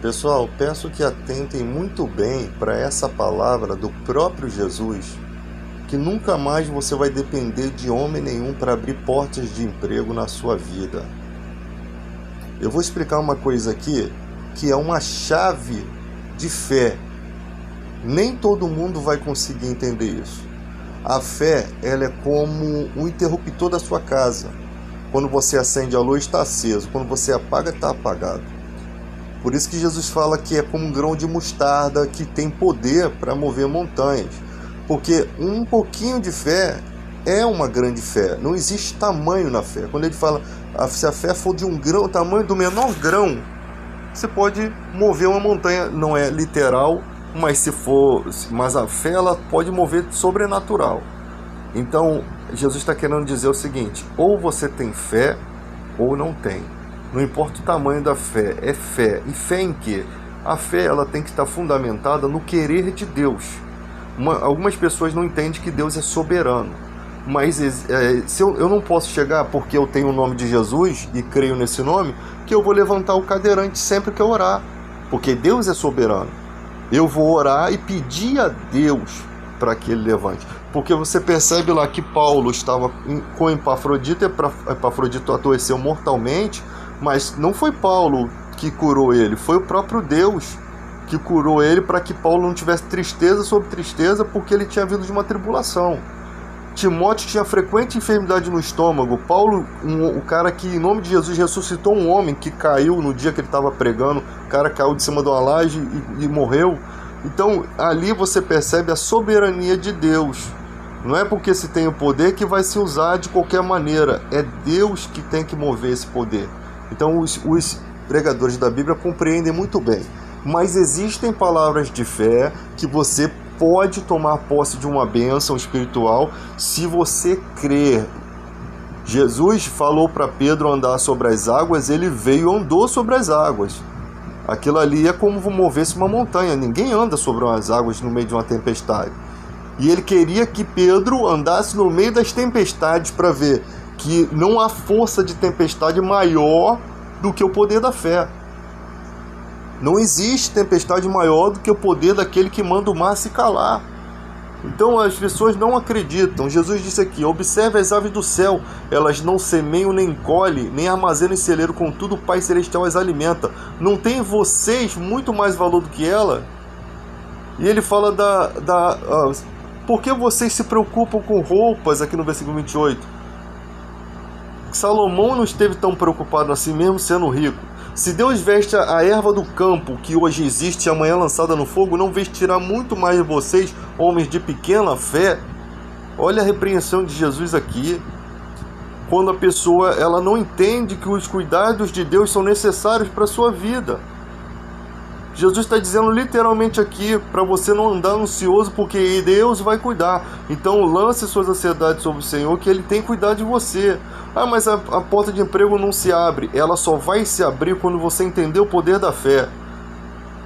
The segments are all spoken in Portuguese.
Pessoal, peço que atentem muito bem para essa palavra do próprio Jesus, que nunca mais você vai depender de homem nenhum para abrir portas de emprego na sua vida. Eu vou explicar uma coisa aqui, que é uma chave de fé. Nem todo mundo vai conseguir entender isso. A fé, ela é como um interruptor da sua casa. Quando você acende a luz, está aceso. Quando você apaga, está apagado. Por isso que Jesus fala que é como um grão de mostarda que tem poder para mover montanhas. Porque um pouquinho de fé é uma grande fé. Não existe tamanho na fé. Quando ele fala, se a fé for de um grão, o tamanho do menor grão, você pode mover uma montanha. Não é literal, mas a fé ela pode mover sobrenatural. Então, Jesus está querendo dizer o seguinte: ou você tem fé, ou não tem. Não importa o tamanho da fé, é fé. E fé em quê? A fé ela tem que estar fundamentada no querer de Deus. Algumas pessoas não entendem que Deus é soberano. Mas se eu não posso chegar porque eu tenho o nome de Jesus e creio nesse nome, que eu vou levantar o cadeirante sempre que eu orar. Porque Deus é soberano. Eu vou orar e pedir a Deus para que ele levante. Porque você percebe lá que Paulo estava com Epafrodito, e Epafrodito adoeceu mortalmente, mas não foi Paulo que curou ele, foi o próprio Deus que curou ele para que Paulo não tivesse tristeza sobre tristeza, porque ele tinha vindo de uma tribulação. Timóteo tinha frequente enfermidade no estômago. Paulo, o cara que em nome de Jesus ressuscitou um homem que caiu no dia que ele estava pregando, o cara caiu de cima de uma laje e morreu. Então ali você percebe a soberania de Deus. Não é porque se tem o poder que vai se usar de qualquer maneira, é Deus que tem que mover esse poder. Então os pregadores da Bíblia compreendem muito bem. Mas existem palavras de fé que você pode tomar posse de uma bênção espiritual se você crer. Jesus falou para Pedro andar sobre as águas, ele veio e andou sobre as águas. Aquilo ali é como mover-se uma montanha. Ninguém anda sobre as águas no meio de uma tempestade. E ele queria que Pedro andasse no meio das tempestades para ver que não há força de tempestade maior do que o poder da fé. Não existe tempestade maior do que o poder daquele que manda o mar se calar. Então as pessoas não acreditam. Jesus disse aqui: observe as aves do céu, elas não semeiam nem colhem, nem armazenam em celeiro, contudo o Pai Celestial as alimenta. Não tem vocês muito mais valor do que ela? E ele fala por que vocês se preocupam com roupas, aqui no versículo 28? Salomão não esteve tão preocupado assim, mesmo sendo rico. Se Deus veste a erva do campo, que hoje existe e amanhã lançada no fogo, não vestirá muito mais de vocês, homens de pequena fé? Olha a repreensão de Jesus aqui. Quando a pessoa ela não entende que os cuidados de Deus são necessários para a sua vida. Jesus está dizendo literalmente aqui para você não andar ansioso, porque Deus vai cuidar. Então lance suas ansiedades sobre o Senhor, que Ele tem cuidado de você. Ah, mas a porta de emprego não se abre. Ela só vai se abrir quando você entender o poder da fé.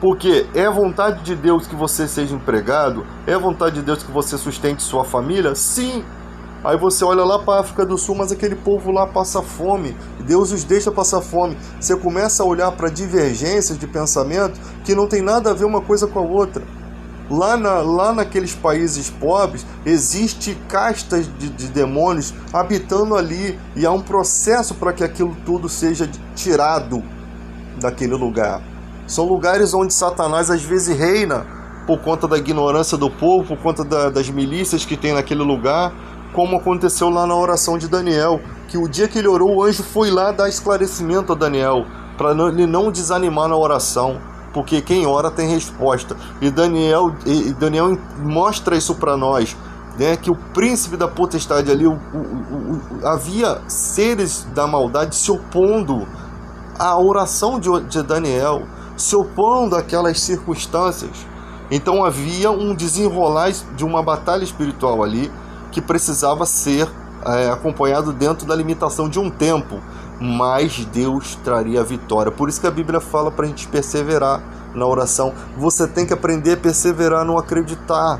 Porque é vontade de Deus que você seja empregado? É vontade de Deus que você sustente sua família? Sim! Aí você olha lá para a África do Sul, mas aquele povo lá passa fome. Deus os deixa passar fome. Você começa a olhar para divergências de pensamento que não tem nada a ver uma coisa com a outra. Lá naqueles países pobres, existe castas de demônios habitando ali. E há um processo para que aquilo tudo seja tirado daquele lugar. São lugares onde Satanás às vezes reina por conta da ignorância do povo, por conta das milícias que tem naquele lugar. Como aconteceu lá na oração de Daniel, que o dia que ele orou, o anjo foi lá dar esclarecimento a Daniel, para ele não desanimar na oração, porque quem ora tem resposta. E Daniel mostra isso para nós, né, que o príncipe da potestade ali, havia seres da maldade se opondo à oração de Daniel, se opondo àquelas circunstâncias. Então havia um desenrolar de uma batalha espiritual ali, que precisava ser acompanhado dentro da limitação de um tempo, mas Deus traria a vitória. Por isso que a Bíblia fala para a gente perseverar na oração. Você tem que aprender a perseverar, não acreditar.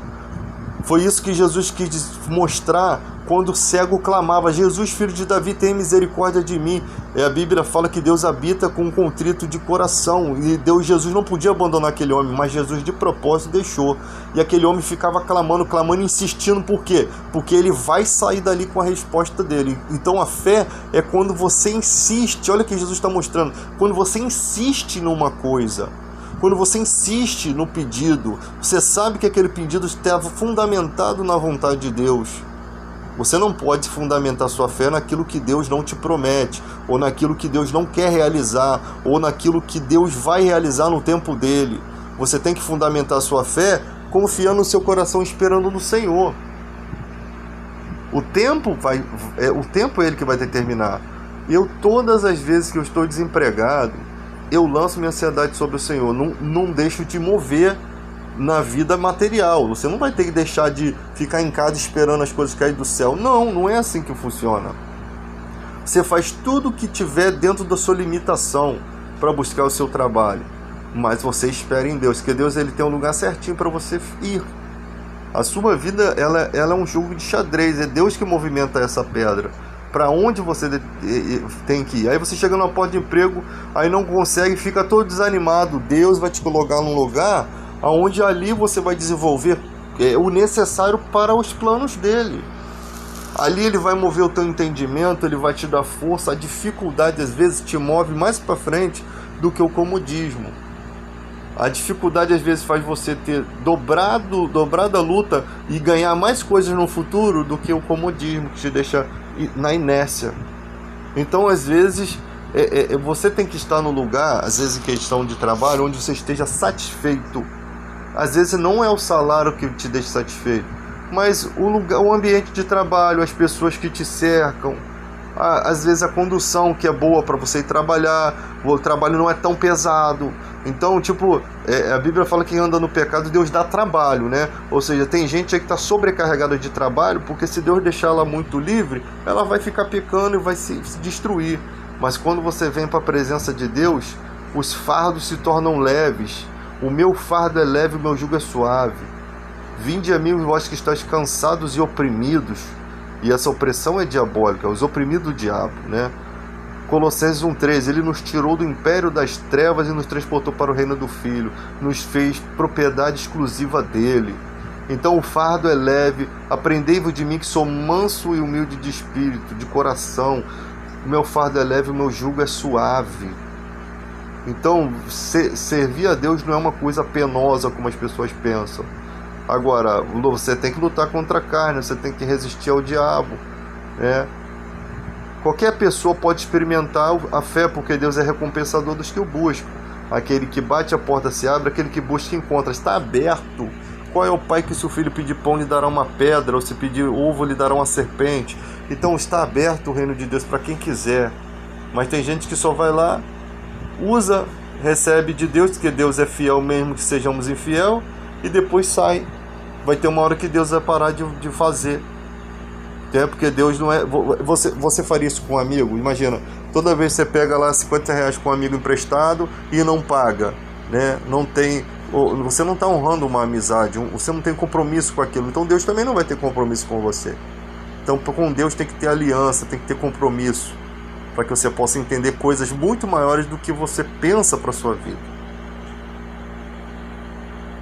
Foi isso que Jesus quis mostrar quando o cego clamava: Jesus, filho de Davi, tem misericórdia de mim. A Bíblia fala que Deus habita com um contrito de coração, e Jesus não podia abandonar aquele homem, mas Jesus de propósito deixou, e aquele homem ficava clamando, insistindo. Por quê? Porque ele vai sair dali com a resposta dele. Então a fé é quando você insiste. Olha o que Jesus está mostrando: quando você insiste numa coisa, quando você insiste no pedido, você sabe que aquele pedido estava fundamentado na vontade de Deus. Você não pode fundamentar sua fé naquilo que Deus não te promete, ou naquilo que Deus não quer realizar, ou naquilo que Deus vai realizar no tempo dele. Você tem que fundamentar sua fé confiando no seu coração, esperando no Senhor. O tempo é Ele que vai determinar. Todas as vezes que eu estou desempregado, eu lanço minha ansiedade sobre o Senhor. Não deixo de mover na vida material. Você não vai ter que deixar de ficar em casa esperando as coisas caírem do céu. Não é assim que funciona. Você faz tudo o que tiver dentro da sua limitação para buscar o seu trabalho, mas você espera em Deus, que Deus ele tem um lugar certinho para você ir. A sua vida ela é um jogo de xadrez. É Deus que movimenta essa pedra para onde você tem que ir. Aí você chega numa porta de emprego, aí não consegue, fica todo desanimado. Deus vai te colocar num lugar onde ali você vai desenvolver o necessário para os planos dele. Ali ele vai mover o teu entendimento, ele vai te dar força. A dificuldade às vezes te move mais para frente do que o comodismo. A dificuldade às vezes faz você ter dobrada a luta e ganhar mais coisas no futuro do que o comodismo, que te deixa na inércia. Então às vezes você tem que estar no lugar, às vezes em questão de trabalho, onde você esteja satisfeito. Às vezes não é o salário que te deixa satisfeito, mas o ambiente de trabalho, as pessoas que te cercam, às vezes a condução que é boa para você ir trabalhar, o trabalho não é tão pesado. Então, a Bíblia fala que quem anda no pecado, Deus dá trabalho, né? Ou seja, tem gente aí que está sobrecarregada de trabalho, porque se Deus deixar ela muito livre, ela vai ficar pecando e vai se destruir. Mas quando você vem para a presença de Deus, os fardos se tornam leves. O meu fardo é leve, o meu jugo é suave. Vinde a mim, vós que estáis cansados e oprimidos. E essa opressão é diabólica, os oprimidos do diabo, né? Colossenses 1,13, ele nos tirou do império das trevas e nos transportou para o reino do Filho, nos fez propriedade exclusiva dele. Então o fardo é leve. Aprendei-vos de mim, que sou manso e humilde de espírito, de coração. O meu fardo é leve, o meu jugo é suave. Então servir a Deus não é uma coisa penosa como as pessoas pensam. Agora, você tem que lutar contra a carne, você tem que resistir ao diabo, né? Qualquer pessoa pode experimentar a fé, porque Deus é recompensador dos que o buscam. Aquele que bate, a porta se abre, aquele que busca, encontra. Está aberto. Qual é o pai que, se o filho pedir pão, lhe dará uma pedra, ou se pedir ovo, lhe dará uma serpente? Então está aberto o reino de Deus para quem quiser. Mas tem gente que só vai lá, usa, recebe de Deus, porque Deus é fiel mesmo que sejamos infiel, e depois sai. Vai ter uma hora que Deus vai parar de fazer. Porque Deus não é... Você faria isso com um amigo? Imagina, toda vez que você pega lá R$50 com um amigo emprestado e não paga, né? Você não está honrando uma amizade, você não tem compromisso com aquilo. Então Deus também não vai ter compromisso com você. Então com Deus tem que ter aliança, tem que ter compromisso, para que você possa entender coisas muito maiores do que você pensa para a sua vida.